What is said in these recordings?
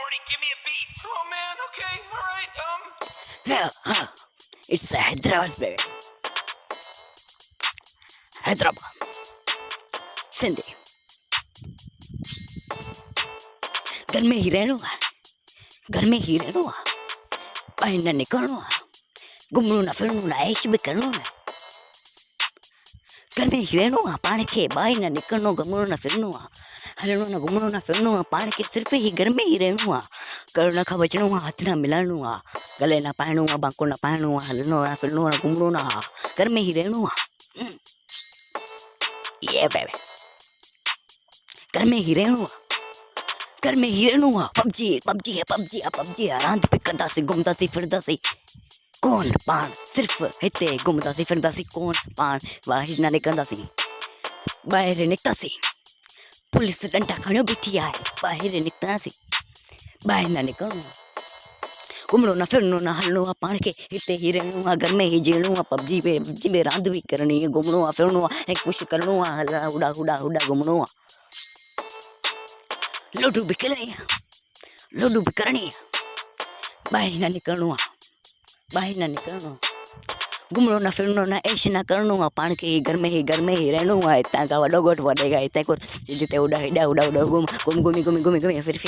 Morty, give me a beat. Oh man, okay, all right. Yeah, it's Hyderabad, baby. Hyderabad, Sindhi. घर में ही रहना है, घर में ही रहना है, बाहर ना निकलना है, घूमना ना फिरना ना ऐश भी करना है, घर में ही रहना है, पानी के बाहर ना निकलना, घूमना ना फिरना है, हलना ना घूमना ना फिरना है, पानी के सिर्फ ही घर में ही रहना है, करना खा बचना है, हाथ ना मिलाना है, गले ना पहनना है, बांकों ना पहनना है, हलना ना फिरना ना घूमना ना, घर में ही रहना है, ये बेबे, घर में ही रहना है, घर में ही रहना, पबजी पबजी है, पबजी है, पबजी है, रांध पे करदा सी, घूमदा सी, फिरदा सी, कौन पान सिर्फ हिते घूमदा सी, फिरदा सी, कौन पान बाहर ना निकलदा सी, बाहर निकता सी, पुलिस डंडा खणो बैठी है, बाहर निकता सी, बाहर ना निकलना, घूमनो ना फिरनो ना हलनो आ, पान के हिते ही रहनो, घर में ही जीणो आ, पबजी पे रांध भी करनी है, घूमनो आ फिरनो आ, एक कुछ करनो आ, हला उड़ा उड़ा उड़ा घूमनो आ, लूडो भी खेलनी है, लूडो भी करनी है, बाहर ना निकलना, बाहर ना निकलना, घूमनो ना फिरनो ना ऐश ना करनो, पान के घर में ही रहना, इतना का वडो गोट वडेगा, इतना को जिते उड़ा हिडा उड़ा उड़ा घूमी फिर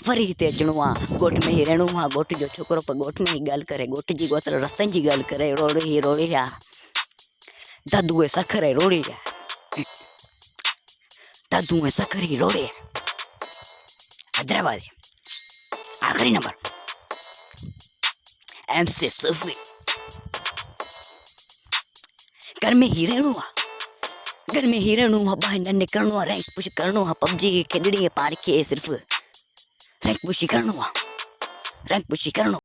फरी हिते अचणो आ, गोठ में ही रहना, गोठ जो छोकरो पर गोठ में ही गाल करे, गोठ जी गोत्र रस्तन जी गाल करे, रोड़ी आ, दादू सखरे रोड़ी आ, दादू सखरी रोड़ी आ, हैदराबाद आखिरी नंबर MC सूफी, घर में ही रहना, घर में ही रहना, बाहर ना निकलना, रैंक पुश करना, पबजी खेलनी है, पार के सिर्फ रैंक पुश करना, रैंक पुश करना।